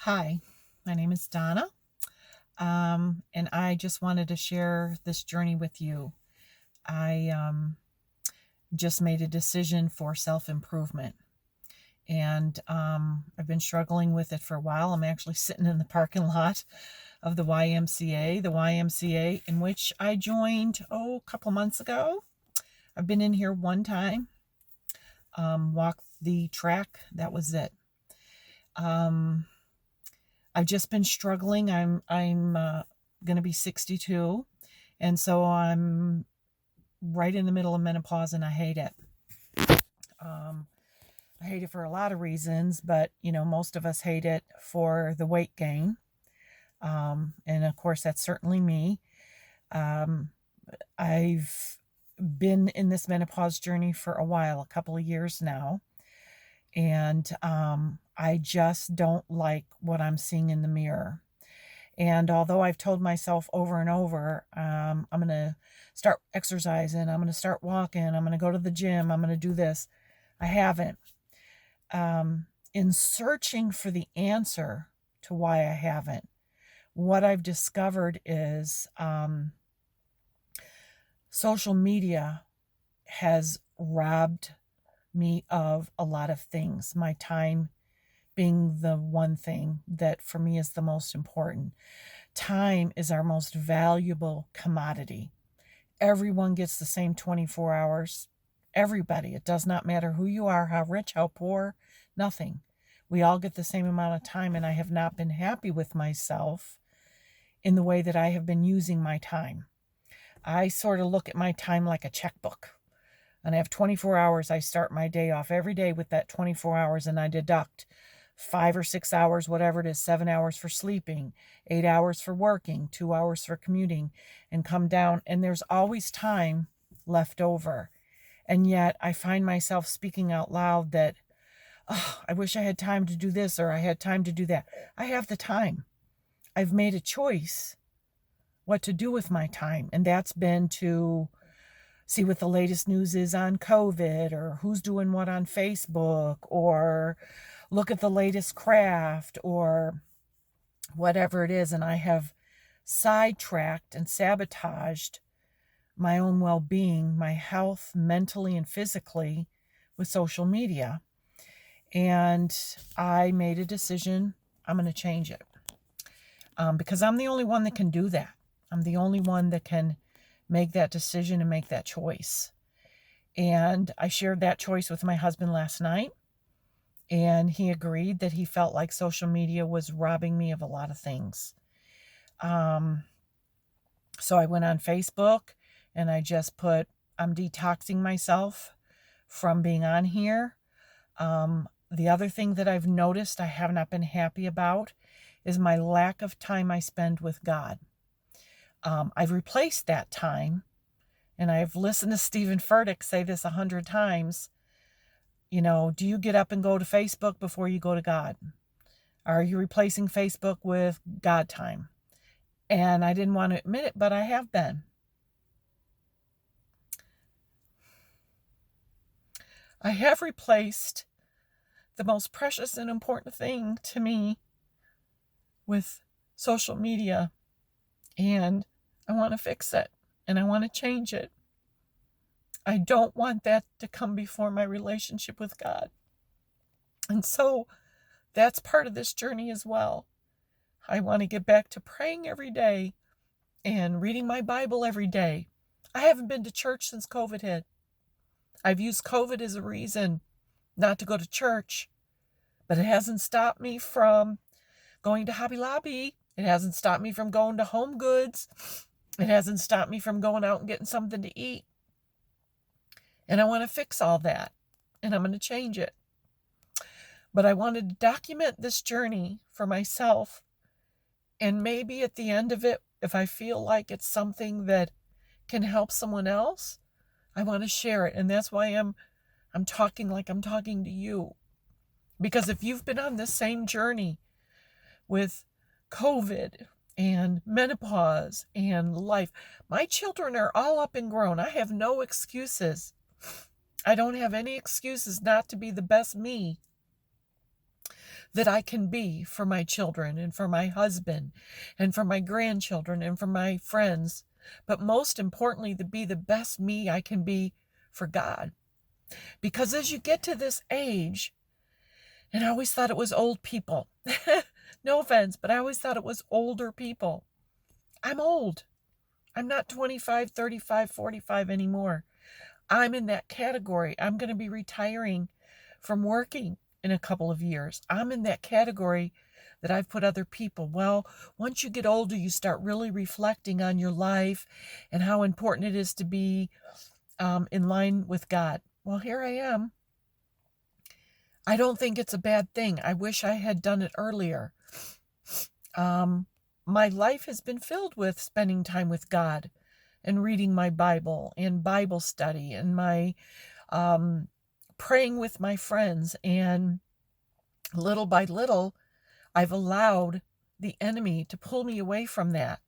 Hi, my name is Donna, and I just wanted to share this journey with you. I just made a decision for self improvement, and I've been struggling with it for a while. I'm actually sitting in the parking lot of the YMCA in which I joined, a couple months ago. I've been in here one time, walked the track, that was it. Um, I've just been struggling. I'm going to be 62, and so I'm right in the middle of menopause, and I hate it. Um, I hate it for a lot of reasons, but most of us hate it for the weight gain, and of course that's certainly me. Um, I've been in this menopause journey for a while, a couple of years now, and I just don't like what I'm seeing in the mirror. And although I've told myself over and over, I'm going to start exercising, I'm going to start walking, I'm going to go to the gym, I'm going to do this, I haven't. In searching for the answer to why I haven't, what I've discovered is social media has robbed me of a lot of things, my time being the one thing that for me is the most important. Time is our most valuable commodity. Everyone gets the same 24 hours. Everybody. It does not matter who you are, how rich, how poor, nothing. We all get the same amount of time, and I have not been happy with myself in the way that I have been using my time. I sort of look at my time like a checkbook, and I have 24 hours. I start my day off every day with that 24 hours, and I deduct 5 or 6 hours, whatever it is, 7 hours for sleeping, 8 hours for working, 2 hours for commuting, and come down. And there's always time left over. And yet I find myself speaking out loud that, oh, I wish I had time to do this or I had time to do that. I have the time. I've made a choice what to do with my time. And that's been to see what the latest news is on COVID, or who's doing what on Facebook, or look at the latest craft, or whatever it is. And I have sidetracked and sabotaged my own well being, my health, mentally and physically, with social media. And I made a decision, I'm going to change it, because I'm the only one that can do that. I'm the only one that can make that decision and make that choice. And I shared that choice with my husband last night, and he agreed that he felt like social media was robbing me of a lot of things. So I went on Facebook and I just put, I'm detoxing myself from being on here. The other thing that I've noticed I have not been happy about is my lack of time I spend with God. I've replaced that time, and I've listened to Stephen Furtick say this 100 times. Do you get up and go to Facebook before you go to God? Are you replacing Facebook with God time? And I didn't want to admit it, but I have been. I have replaced the most precious and important thing to me with social media, and I want to fix it, and I want to change it. I don't want that to come before my relationship with God. And so that's part of this journey as well. I want to get back to praying every day and reading my Bible every day. I haven't been to church since COVID hit. I've used COVID as a reason not to go to church, but it hasn't stopped me from going to Hobby Lobby. It hasn't stopped me from going to Home Goods. It hasn't stopped me from going out and getting something to eat. And I want to fix all that, and I'm going to change it. But I wanted to document this journey for myself, and maybe at the end of it, if I feel like it's something that can help someone else, I want to share it. And that's why I'm talking like I'm talking to you. Because if you've been on this same journey with COVID and menopause and life, my children are all up and grown. I have no excuses. I don't have any excuses not to be the best me that I can be for my children and for my husband and for my grandchildren and for my friends, but most importantly, to be the best me I can be for God. Because as you get to this age, and I always thought it was old people. No offense, but I always thought it was older people. I'm old. I'm not 25, 35, 45 anymore. I'm in that category. I'm going to be retiring from working in a couple of years. I'm in that category that I've put other people. Well, once you get older, you start really reflecting on your life and how important it is to be in line with God. Well, here I am. I don't think it's a bad thing. I wish I had done it earlier. My life has been filled with spending time with God and reading my Bible and Bible study and my praying with my friends. And little by little, I've allowed the enemy to pull me away from that,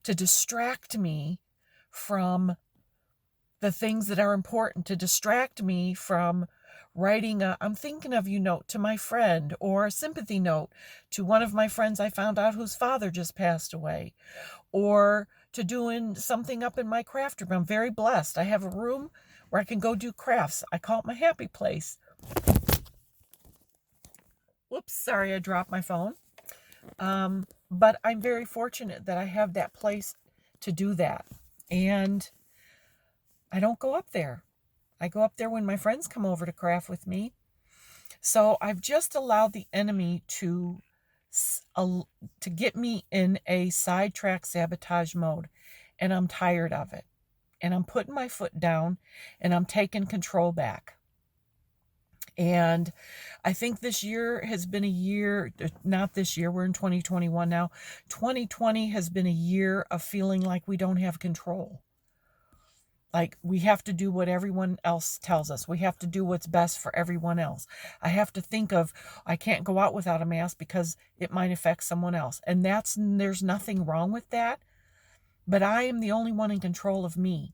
to distract me from the things that are important, to distract me from writing a "I'm thinking of you" note to my friend, or a sympathy note to one of my friends I found out whose father just passed away, or to doing something up in my craft room. I'm very blessed. I have a room where I can go do crafts. I call it my happy place. Whoops, sorry, I dropped my phone. But I'm very fortunate that I have that place to do that. And I don't go up there. I go up there when my friends come over to craft with me. So I've just allowed the enemy to get me in a sidetrack sabotage mode. And I'm tired of it. And I'm putting my foot down and I'm taking control back. And I think this year has been a year, not this year, we're in 2021 now. 2020 has been a year of feeling like we don't have control. Like we have to do what everyone else tells us. We have to do what's best for everyone else. I have to think of, I can't go out without a mask because it might affect someone else. And there's nothing wrong with that. But I am the only one in control of me.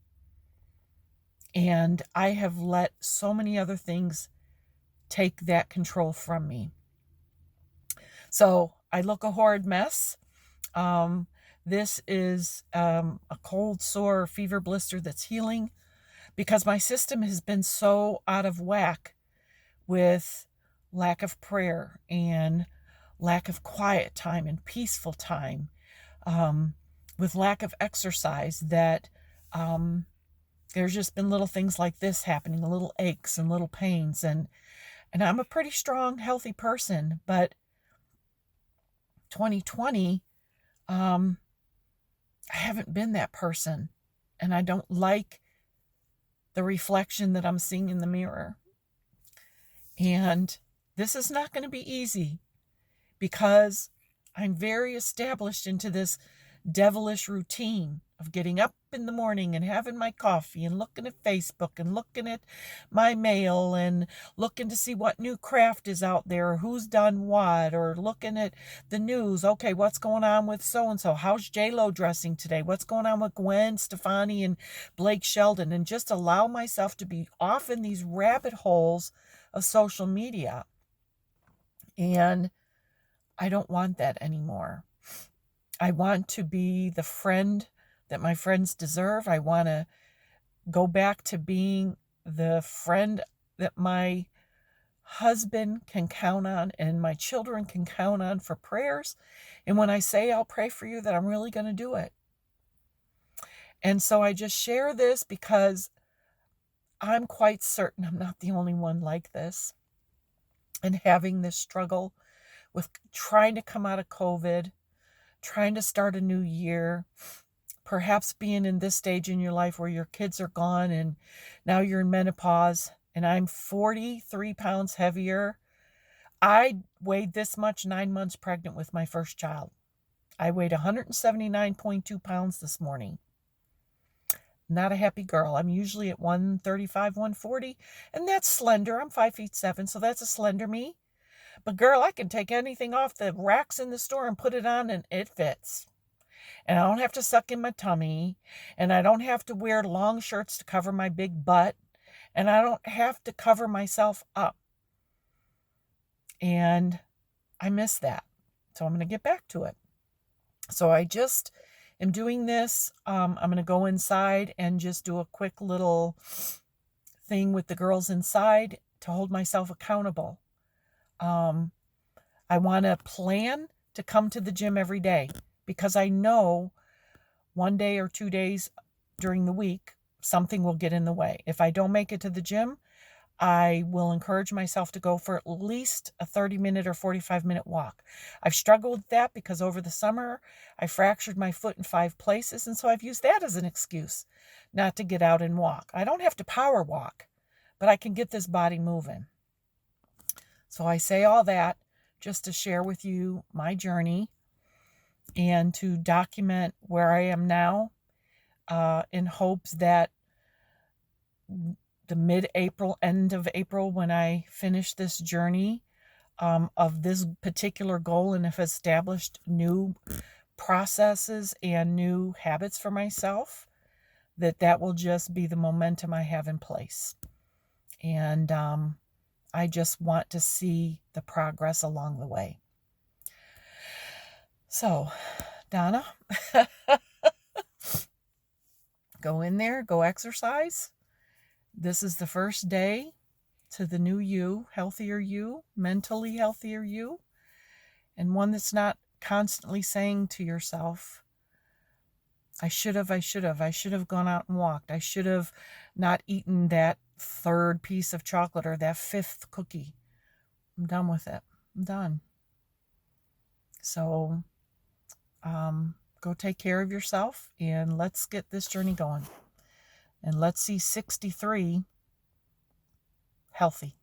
And I have let so many other things take that control from me. So I look a horrid mess. This is a cold sore fever blister that's healing because my system has been so out of whack with lack of prayer and lack of quiet time and peaceful time, with lack of exercise, that there's just been little things like this happening, little aches and little pains. And I'm a pretty strong, healthy person, but 2020, I haven't been that person, and I don't like the reflection that I'm seeing in the mirror. And this is not going to be easy because I'm very established into this devilish routine of getting up in the morning and having my coffee and looking at Facebook and looking at my mail and looking to see what new craft is out there, who's done what, or looking at the news. Okay, what's going on with so-and-so? How's J-Lo dressing today? What's going on with Gwen Stefani and Blake Shelton? And just allow myself to be off in these rabbit holes of social media. And I don't want that anymore. I want to be the friend that my friends deserve. I want to go back to being the friend that my husband can count on and my children can count on for prayers. And when I say I'll pray for you, that I'm really going to do it. And so I just share this because I'm quite certain I'm not the only one like this and having this struggle with trying to come out of COVID, trying to start a new year, perhaps being in this stage in your life where your kids are gone and now you're in menopause. And I'm 43 pounds heavier. I weighed this much 9 months pregnant with my first child. I weighed 179.2 pounds this morning. Not a happy girl. I'm usually at 135, 140, and that's slender. I'm 5'7", so that's a slender me. But girl, I can take anything off the racks in the store and put it on and it fits. And I don't have to suck in my tummy, and I don't have to wear long shirts to cover my big butt, and I don't have to cover myself up. And I miss that. So I'm going to get back to it. So I just am doing this. I'm going to go inside and just do a quick little thing with the girls inside to hold myself accountable. I want to plan to come to the gym every day because I know one day or 2 days during the week, something will get in the way. If I don't make it to the gym, I will encourage myself to go for at least a 30-minute or 45-minute walk. I've struggled with that because over the summer, I fractured my foot in 5 places, and so I've used that as an excuse not to get out and walk. I don't have to power walk, but I can get this body moving. So I say all that just to share with you my journey and to document where I am now, in hopes that the mid-April, end of April, when I finish this journey of this particular goal and have established new processes and new habits for myself, that will just be the momentum I have in place. And I just want to see the progress along the way. So, Donna, go in there, go exercise. This is the first day to the new you, healthier you, mentally healthier you, and one that's not constantly saying to yourself, I should have gone out and walked. I should have not eaten that 3rd piece of chocolate or that 5th cookie. I'm done with it. I'm done. So go take care of yourself and let's get this journey going. And let's see 63 healthy.